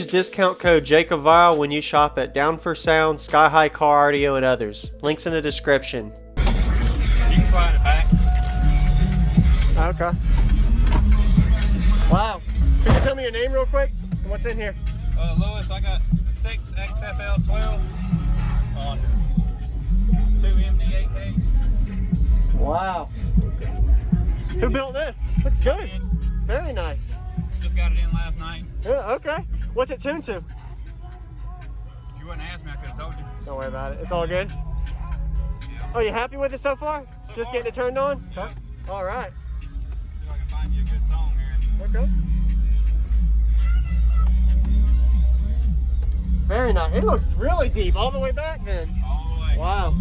use discount code JACOBVILE when you shop at Down for Sound, Sky High Car Audio, and others. Links in the description. You can slide it back. Okay. Wow. Can you tell me your name real quick? And what's in here? Lewis, I got 6 XFL12 on 2 MD8Ks. Wow. Who built this? Looks good. Very nice. Just got it in last night. Yeah, okay. What's it tuned to? If you wouldn't ask me, I could have told you. Don't worry about it. It's all good? Yeah. Oh, you happy with it so far? Just getting it turned on? Yeah. All right. See if I can find you a good song here. Okay. Very nice. It looks really deep all the way back then. All the way. Wow.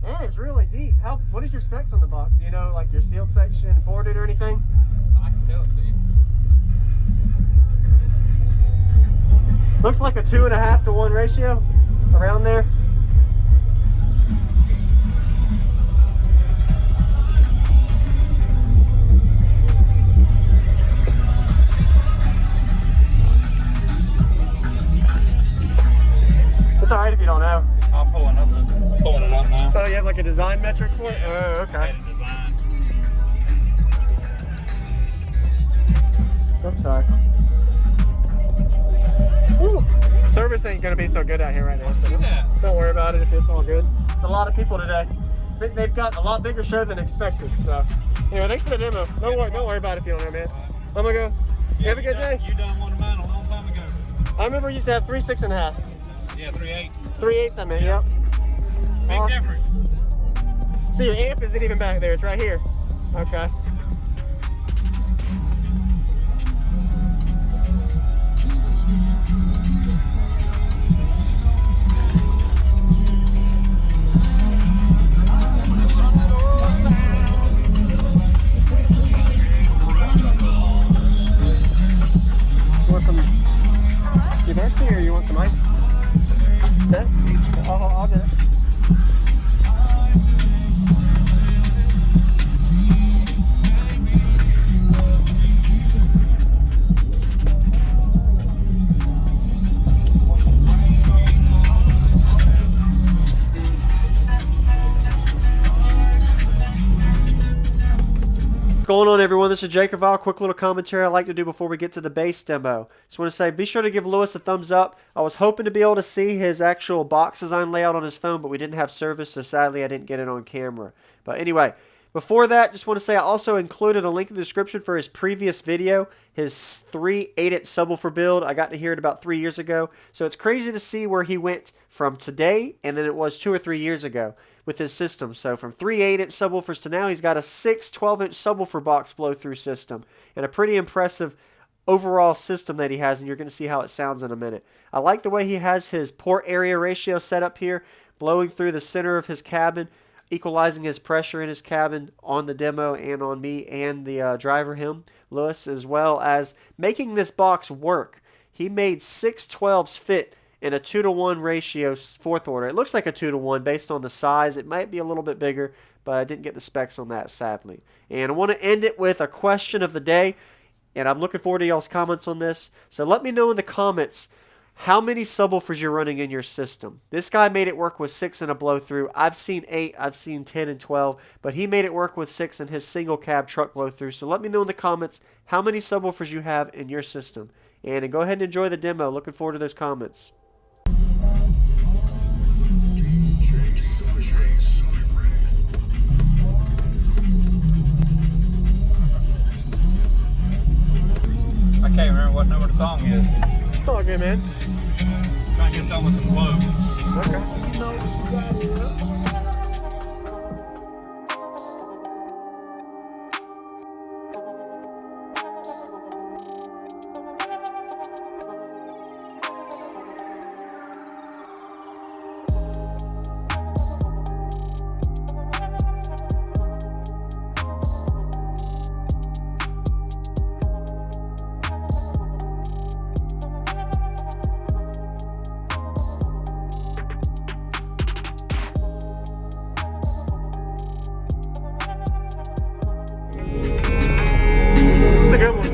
That is really deep. What is your specs on the box? Do you know like your sealed section, ported or anything? I can tell it to you. Looks like a 2.5 to 1 ratio around there. It's alright if you don't know. I'm pulling it up now. Oh, you have like a design metric for it? Oh, okay. I had it designed. I'm sorry. Woo. Service ain't gonna be so good out here right now, so Yeah. don't worry about it if it's all good. It's a lot of people today. They've got a lot bigger show than expected, so. Anyway, thanks for the demo. Don't worry about it if you don't know, man. I'm gonna go. You have a good day. You done one of mine a long time ago. I remember you used to have 3 6.5s. Yeah, 3/8. 3/8, I mean, yep. Big Awesome. difference. So your amp isn't even back there, it's right here. Okay. You want some, you thirsty or you want some ice? No? I'll get it. What's going on, everyone? This is Jacob Vile. Quick little commentary I like to do before we get to the bass demo. Just want to say, be sure to give Lewis a thumbs up. I was hoping to be able to see his actual box design layout on his phone, but we didn't have service, so sadly I didn't get it on camera. But anyway, before that, just want to say I also included a link in the description for his previous video, his 3 8-inch subwoofer build. I got to hear it about 3 years ago. So it's crazy to see where he went from today and then it was 2 or 3 years ago with his system. So from 3 8-inch subwoofers to now, he's got a 6 12-inch subwoofer box blow-through system and a pretty impressive overall system that he has, and you're going to see how it sounds in a minute. I like the way he has his port area ratio set up here, blowing through the center of his cabin, equalizing his pressure in his cabin on the demo and on me and the driver, him, Lewis, as well as making this box work. He made 6 12s fit in a 2-to-1 ratio, 4th order. It looks like a 2-to-1 based on the size. It might be a little bit bigger, but I didn't get the specs on that, sadly. And I want to end it with a question of the day, and I'm looking forward to y'all's comments on this. So let me know in the comments how many subwoofers you're running in your system. This guy made it work with 6 in a blow-through. I've seen 8, I've seen 10 and 12, but he made it work with 6 in his single cab truck blow-through. So let me know in the comments how many subwoofers you have in your system. And go ahead and enjoy the demo. Looking forward to those comments. I can't remember what number the song is. It's all good, man. Trying to get something with some flow. Okay. It's a good one.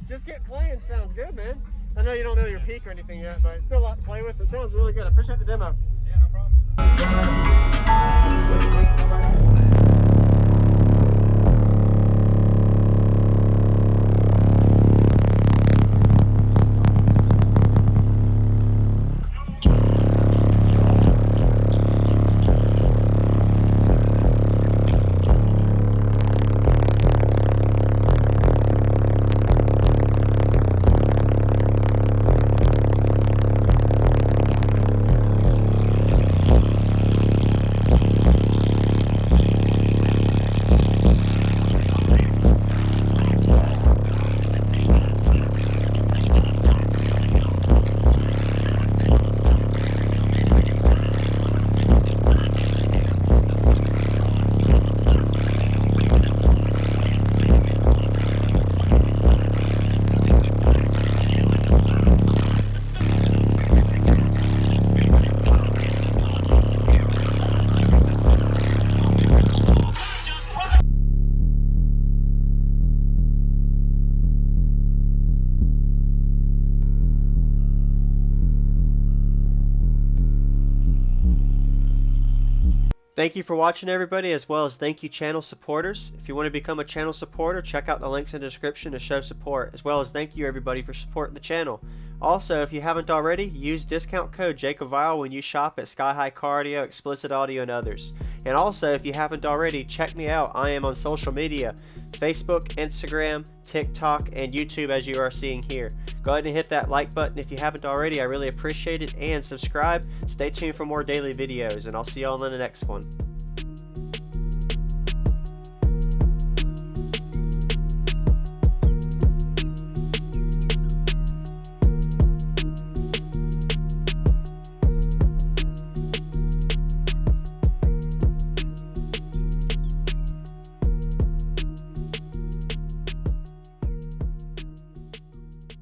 Just get playing sounds good, man. I know you don't know your peak or anything yet, but it's still a lot to play with. It sounds really good. I appreciate the demo. Yeah, no problem. Thank you for watching, everybody, as well as thank you channel supporters. If you want to become a channel supporter, check out the links in the description to show support, as well as thank you everybody for supporting the channel. Also, if you haven't already, use discount code JACOBVILE when you shop at Sky High Cardio, Explicit Audio, and others. And also, if you haven't already, check me out. I am on social media, Facebook, Instagram, TikTok, and YouTube, as you are seeing here. Go ahead and hit that like button if you haven't already. I really appreciate it. And subscribe. Stay tuned for more daily videos, and I'll see you all in the next one.